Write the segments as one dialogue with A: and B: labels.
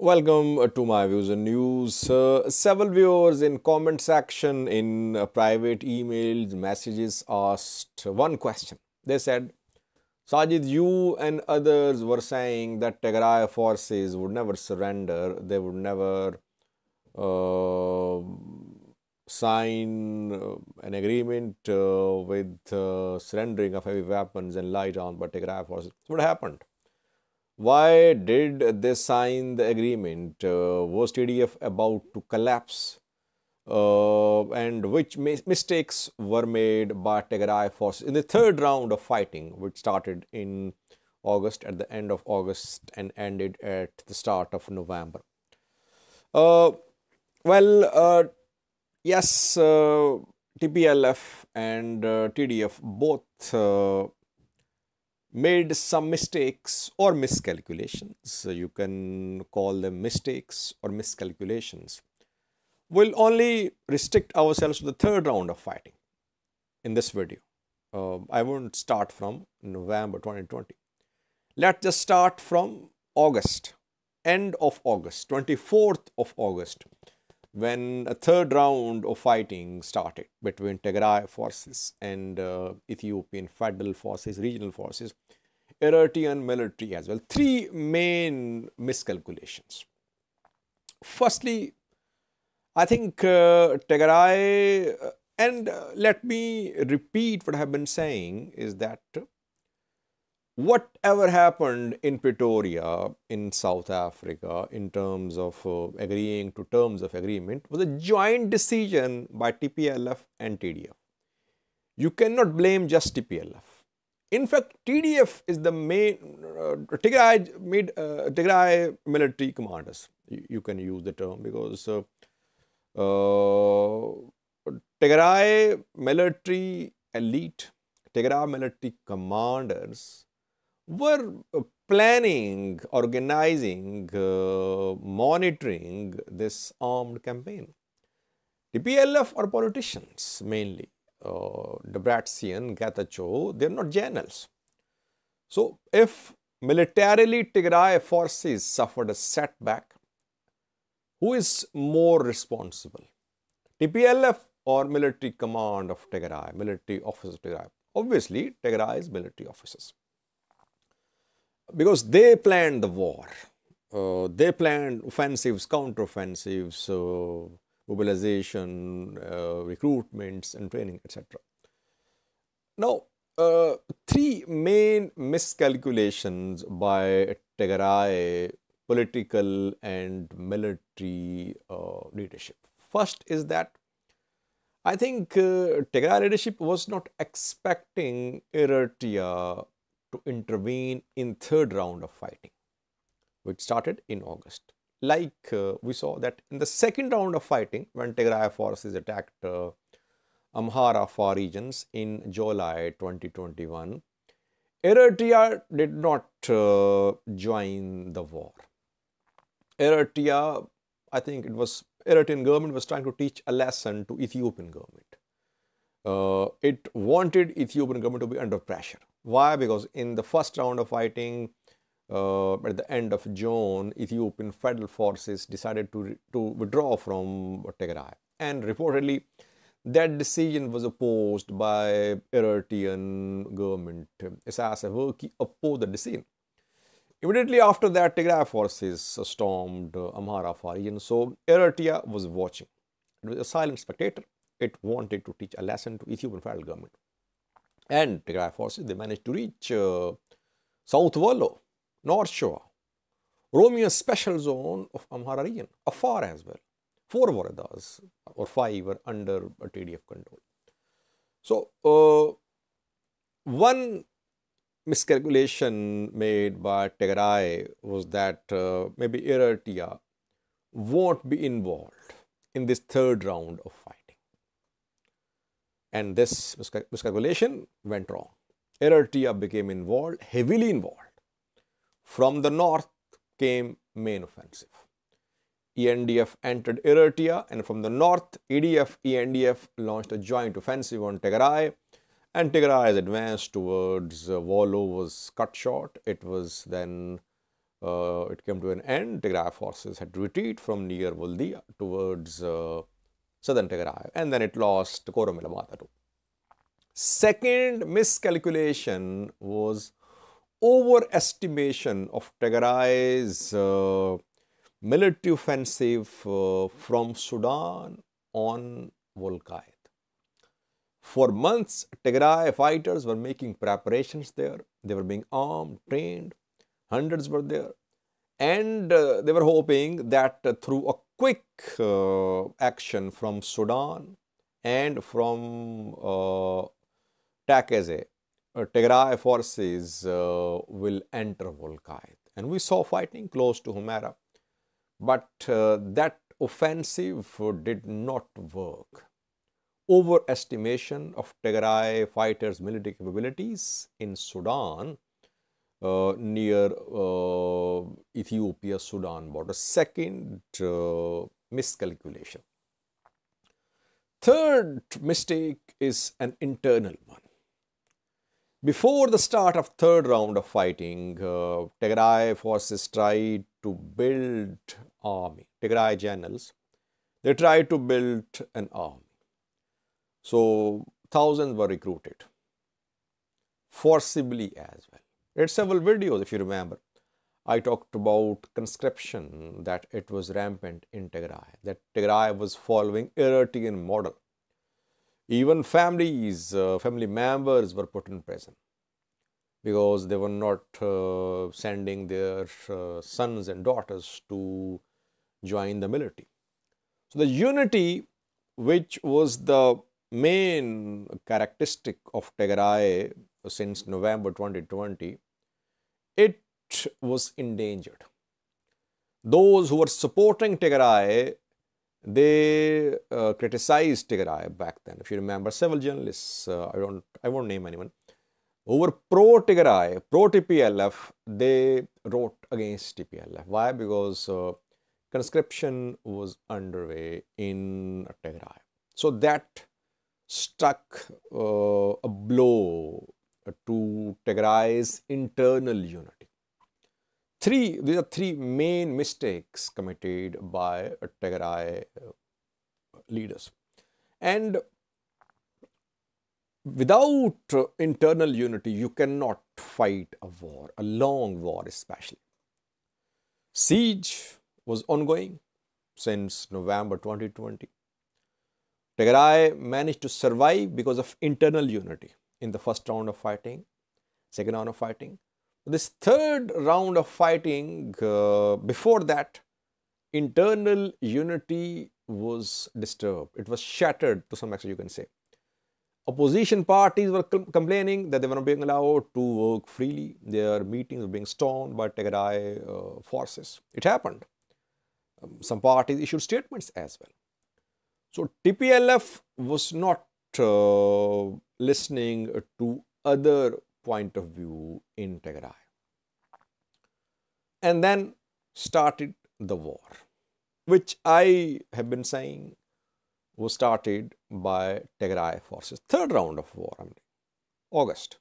A: Welcome to my views and news. Several viewers in comment section in private emails, messages asked one question. They said, Sajid, you and others were saying that Tigray forces would never surrender. They would never uh, sign an agreement with surrendering of heavy weapons and light arms by Tigray forces. What happened? Why did they sign the agreement? Was TDF about to collapse? And which mistakes were made by Tigray forces in the third round of fighting, which started in August, at the end of August, and ended at the start of November? Uh, yes, TPLF and TDF both made some mistakes or miscalculations. You can call them mistakes or miscalculations. We'll only restrict ourselves to the third round of fighting in this video. I won't start from November 2020. Let's just start from August, end of August, 24th of August, when a third round of fighting started between Tigray forces and Ethiopian federal forces, regional forces, Eritrean military as well. Three main miscalculations. Firstly, I think Tigray, and let me repeat what I have been saying, is that whatever happened in Pretoria in South Africa in terms of agreeing to terms of agreement was a joint decision by TPLF and TDF. You cannot blame just TPLF. In fact, TDF is the main, Tigray military commanders. You can use the term because Tigray military elite, Tigray military commanders were planning, organizing, monitoring this armed campaign. TPLF are politicians mainly. Debretsion, Getachew, they're not generals. So, if militarily Tigray forces suffered a setback, who is more responsible? TPLF or military command of Tigray, military officers of Tigray? Obviously, Tigray is military officers. Because they planned the war. They planned offensives, counteroffensives, mobilization, recruitments and training, etc. Now, three main miscalculations by Tigray political and military leadership. First is that I think Tigray leadership was not expecting Eritrea to intervene in third round of fighting, which started in August. Like we saw that in the second round of fighting, when Tigray forces attacked Amhara Far regions in July 2021, Eritrea did not join the war. Eritrea, I think it was Eritrean government was trying to teach a lesson to Ethiopian government. It wanted Ethiopian government to be under pressure. Why? Because in the first round of fighting, at the end of June, Ethiopian federal forces decided to withdraw from Tigray. And reportedly, that decision was opposed by Eritrean government. Isaias Afwerki opposed the decision. Immediately after that, Tigray forces stormed Amhara Far region. So Eritrea was watching. It was a silent spectator. It wanted to teach a lesson to Ethiopian federal government. And Tigray forces, they managed to reach South Wollo, North Shore, Romeo special zone of Amhara region, Afar as well. 4 Varadas or 5 were under TDF control. So, one miscalculation made by Tigray was that maybe Eritrea won't be involved in this third round of fighting. And this miscalculation went wrong. Eritrea became involved, heavily involved. From the north came main offensive. ENDF entered Eritrea, and from the north, EDF, ENDF launched a joint offensive on Tigray, and Tigray advanced towards Wollo was cut short. It was then it came to an end. Tigray forces had to retreat from near Voldia towards southern Tigray, and then it lost Koromilamata too. Second miscalculation was overestimation of Tigray's military offensive from Sudan on Volkite. For months, Tigray fighters were making preparations there. They were being armed, trained. Hundreds were there. And they were hoping that through a quick action from Sudan and from Takeze, Tigray forces will enter Volkite. And we saw fighting close to Humera. But that offensive did not work. Overestimation of Tigray fighters' military capabilities in Sudan near Ethiopia-Sudan border. Second miscalculation. Third mistake is an internal one. Before the start of third round of fighting, Tigray forces tried to build army. Tigray generals, they tried to build an army. So thousands were recruited, forcibly as well. I had several videos, if you remember. I talked about conscription, that it was rampant in Tigray, that Tigray was following Eritrean model. Even families, family members were put in prison because they were not sending their sons and daughters to join the military. So the unity, which was the main characteristic of Tigray since November 2020, it was endangered. Those who were supporting Tigray, they criticized Tigray back then. If you remember, several journalists, I won't name anyone, who were pro-Tigray, pro-TPLF, they wrote against TPLF. Why? Because conscription was underway in Tigray. So that struck a blow to Tigray's internal unity. These are three main mistakes committed by Tigray leaders. And without internal unity, you cannot fight a war, a long war especially. Siege was ongoing since November 2020. Tigray managed to survive because of internal unity in the first round of fighting, second round of fighting. This third round of fighting, before that, internal unity was disturbed. It was shattered to some extent, you can say. Opposition parties were complaining that they were not being allowed to work freely. Their meetings were being stormed by Tigray forces. It happened. Some parties issued statements as well. So TPLF was not listening to other point of view in Tigray. And then started the war, which I have been saying was started by Tigray forces. Third round of war, August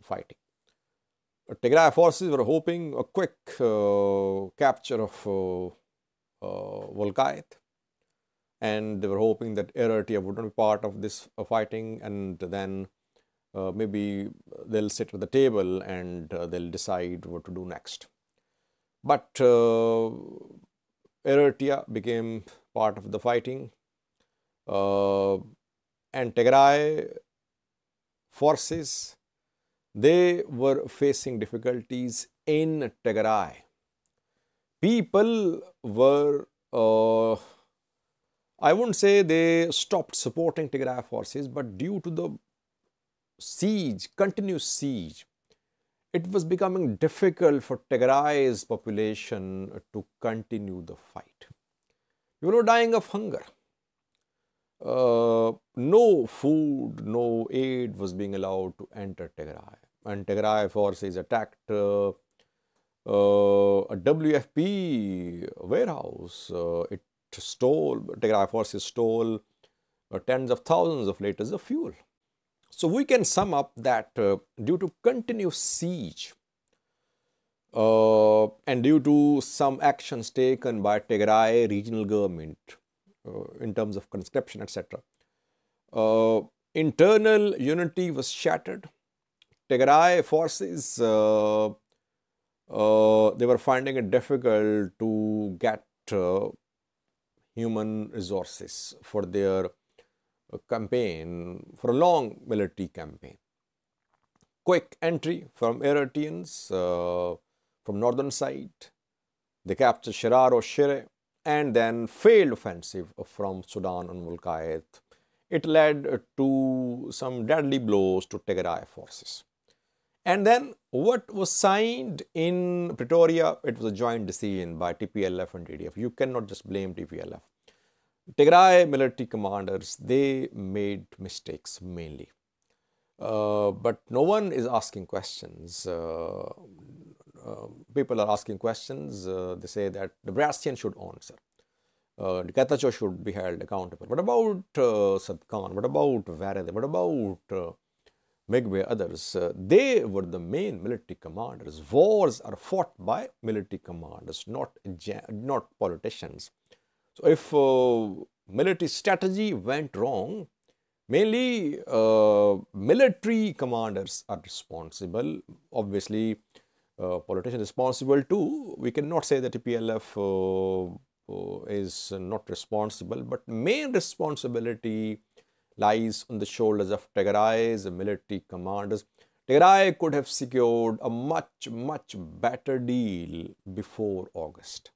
A: fighting. Tigray forces were hoping a quick capture of Volkite, and they were hoping that Eritrea would not be part of this fighting, and then maybe they'll sit at the table and they'll decide what to do next. But Eritrea became part of the fighting, and Tigray forces, they were facing difficulties in Tigray. People were, I wouldn't say they stopped supporting Tigray forces, but due to the siege, continuous siege, it was becoming difficult for Tigray's population to continue the fight. People were dying of hunger. No food, no aid was being allowed to enter Tigray. And Tigray forces attacked a WFP warehouse. Tigray forces stole tens of thousands of liters of fuel. So we can sum up that due to continuous siege, and due to some actions taken by Tigray regional government in terms of conscription, etc., internal unity was shattered. Tigray forces, they were finding it difficult to get human resources for their campaign, for a long military campaign. Quick entry from Eritreans from northern side. They captured Shirar or Shire, and then failed offensive from Sudan and Mulkayet. It led to some deadly blows to Tigray forces. And then what was signed in Pretoria, it was a joint decision by TPLF and TDF. You cannot just blame TPLF. Tigray military commanders, they made mistakes mainly. But no one is asking questions. People are asking questions. They say that the Brassian should answer. Getachew should be held accountable. What about Sadkan? What about Varade? What about Megwe, others? They were the main military commanders. Wars are fought by military commanders, not politicians. So if military strategy went wrong, mainly military commanders are responsible. Obviously, politicians responsible too. We cannot say that the PLF is not responsible, but main responsibility lies on the shoulders of Tigray's military commanders. Tigray could have secured a much better deal before August.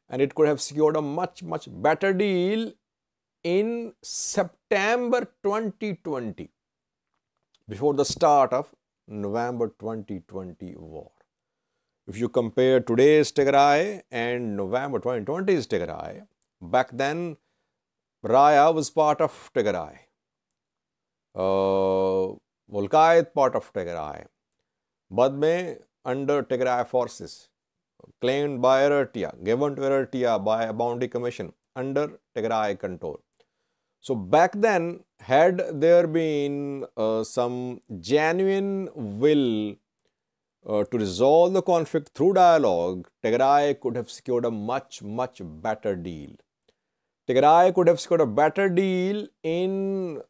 A: And it could have secured a much better deal in September 2020, before the start of November 2020 war. If you compare today's Tigray and November 2020's Tigray, back then Raya was part of Tigray, Volkayet part of Tigray, Badme under Tigray forces, claimed by Eritrea, given to Eritrea by a bounty commission under Tigray control. So back then, had there been some genuine will to resolve the conflict through dialogue, Tigray could have secured a much better deal. Tigray could have secured a better deal in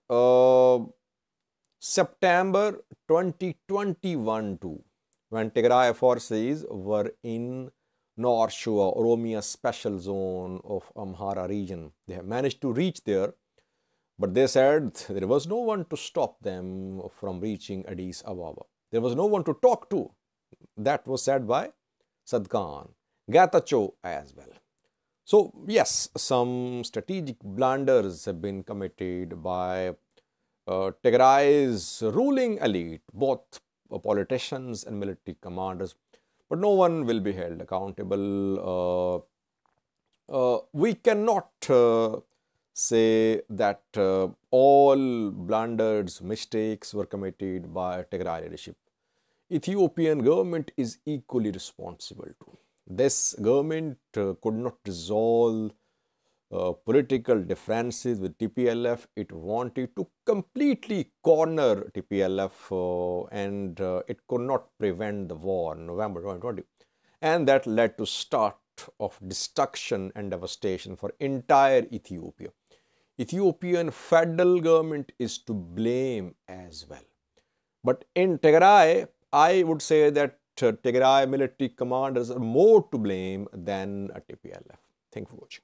A: September 2021 too, when Tigray forces were in North Shore, Oromia special zone of Amhara region. They have managed to reach there, but they said there was no one to stop them from reaching Addis Ababa. There was no one to talk to. That was said by Sadkan, Getachew as well. So yes, some strategic blunders have been committed by Tigray's ruling elite, both politicians and military commanders, but no one will be held accountable. We cannot say that all blunders, mistakes were committed by Tigray leadership. Ethiopian government is equally responsible too. This government could not resolve political differences with TPLF. It wanted to completely corner TPLF and it could not prevent the war in November 2020. And that led to start of destruction and devastation for entire Ethiopia. Ethiopian federal government is to blame as well. But in Tigray, I would say that Tigray military commanders are more to blame than TPLF. Thank you for watching.